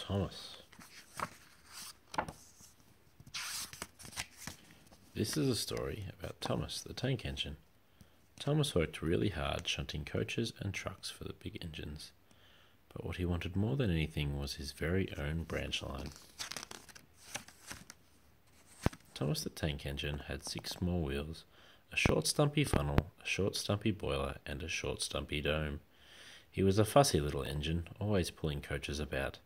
Thomas. This is a story about Thomas the tank engine. Thomas worked really hard shunting coaches and trucks for the big engines, but what he wanted more than anything was his very own branch line. Thomas the tank engine had 6 small wheels, a short stumpy funnel, a short stumpy boiler, and a short stumpy dome. He was a fussy little engine, always pulling coaches about.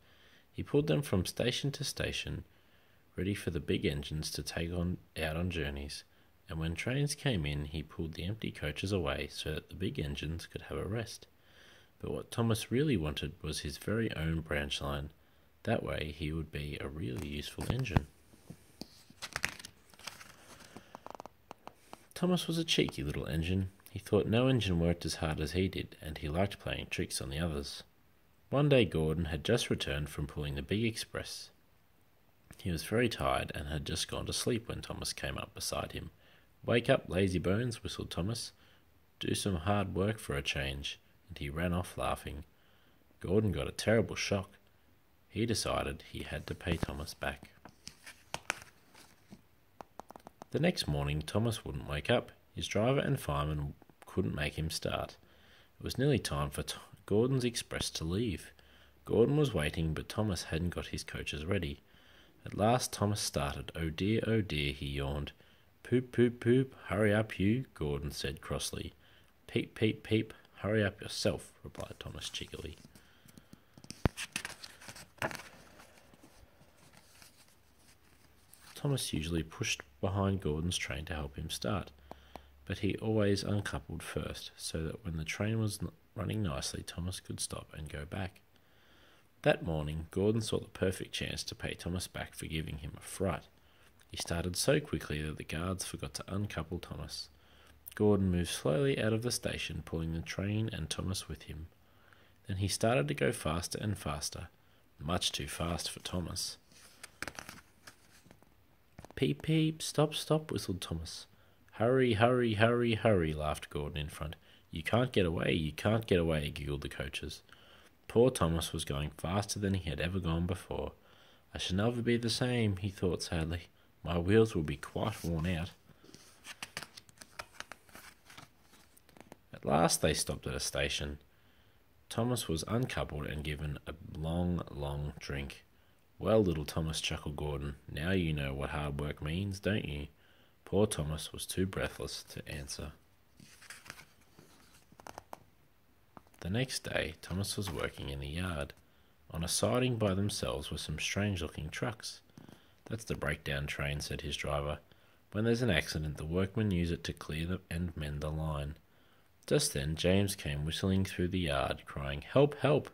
He pulled them from station to station, ready for the big engines to take out on journeys, and when trains came in he pulled the empty coaches away so that the big engines could have a rest. But what Thomas really wanted was his very own branch line. That way he would be a really useful engine. Thomas was a cheeky little engine. He thought no engine worked as hard as he did, and he liked playing tricks on the others. One day Gordon had just returned from pulling the big express. He was very tired and had just gone to sleep when Thomas came up beside him. "Wake up, lazy bones," whistled Thomas. "Do some hard work for a change," and he ran off laughing. Gordon got a terrible shock. He decided he had to pay Thomas back. The next morning Thomas wouldn't wake up. His driver and fireman couldn't make him start. It was nearly time for Gordon's express to leave. Gordon was waiting, but Thomas hadn't got his coaches ready. At last Thomas started. "Oh dear, he yawned. "Poop, poop, poop, hurry up you," Gordon said crossly. "Peep, peep, peep, hurry up yourself," replied Thomas cheekily. Thomas usually pushed behind Gordon's train to help him start, but he always uncoupled first, so that when the train was running nicely, Thomas could stop and go back. That morning, Gordon saw the perfect chance to pay Thomas back for giving him a fright. He started so quickly that the guards forgot to uncouple Thomas. Gordon moved slowly out of the station, pulling the train and Thomas with him. Then he started to go faster and faster, much too fast for Thomas. "Peep, peep, stop, stop," whistled Thomas. "Hurry, hurry, hurry, hurry," laughed Gordon in front. You can't get away, giggled the coaches. Poor Thomas was going faster than he had ever gone before. "I shall never be the same," he thought sadly. "My wheels will be quite worn out." At last they stopped at a station. Thomas was uncoupled and given a long, long drink. "Well, little Thomas," chuckled Gordon, "now you know what hard work means, don't you?" Poor Thomas was too breathless to answer. The next day, Thomas was working in the yard. On a siding by themselves were some strange-looking trucks. "That's the breakdown train," said his driver. "When there's an accident, the workmen use it to clear and mend the line." Just then, James came whistling through the yard, crying, "Help, help!"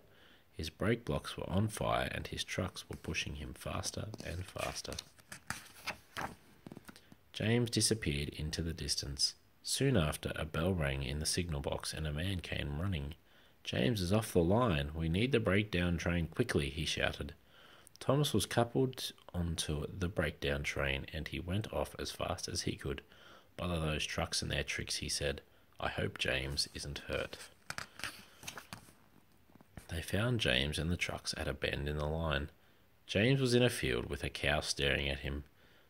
His brake blocks were on fire, and his trucks were pushing him faster and faster. James disappeared into the distance. Soon after, a bell rang in the signal box, and a man came running. "James is off the line. We need the breakdown train quickly," he shouted. Thomas was coupled onto the breakdown train, and he went off as fast as he could. "Bother those trucks and their tricks," he said. "I hope James isn't hurt." They found James and the trucks at a bend in the line. James was in a field with a cow staring at him.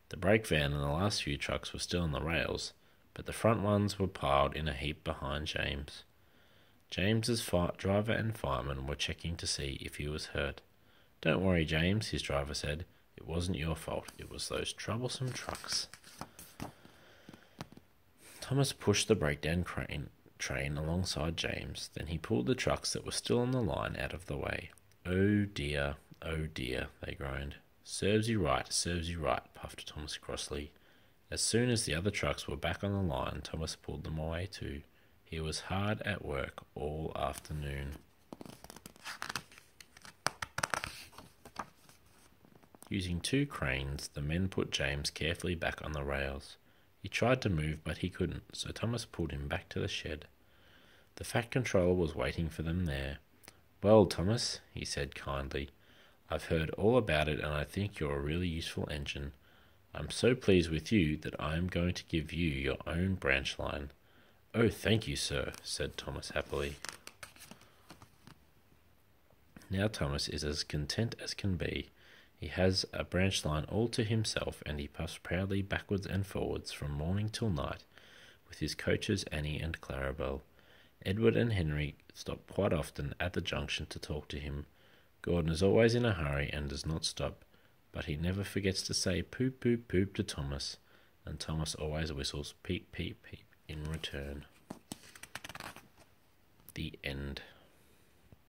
The brake van and the last few trucks were still on the rails, but the front ones were piled in a heap behind James. James's driver and fireman were checking to see if he was hurt. "Don't worry, James," his driver said. "It wasn't your fault. It was those troublesome trucks." Thomas pushed the breakdown train alongside James. Then he pulled the trucks that were still on the line out of the way. Oh dear, they groaned. Serves you right, puffed Thomas crossly. As soon as the other trucks were back on the line, Thomas pulled them away too. He was hard at work all afternoon. Using 2 cranes, the men put James carefully back on the rails. He tried to move, but he couldn't, so Thomas pulled him back to the shed. The Fat Controller was waiting for them there. "Well, Thomas," he said kindly, "I've heard all about it, and I think you're a really useful engine. I'm so pleased with you that I am going to give you your own branch line." "Oh, thank you, sir," said Thomas happily. Now Thomas is as content as can be. He has a branch line all to himself, and he puffs proudly backwards and forwards from morning till night, with his coaches Annie and Clarabel. Edward and Henry stop quite often at the junction to talk to him. Gordon is always in a hurry and does not stop, but he never forgets to say poop, poop, poop to Thomas, and Thomas always whistles peep, peep, peep in return. The end.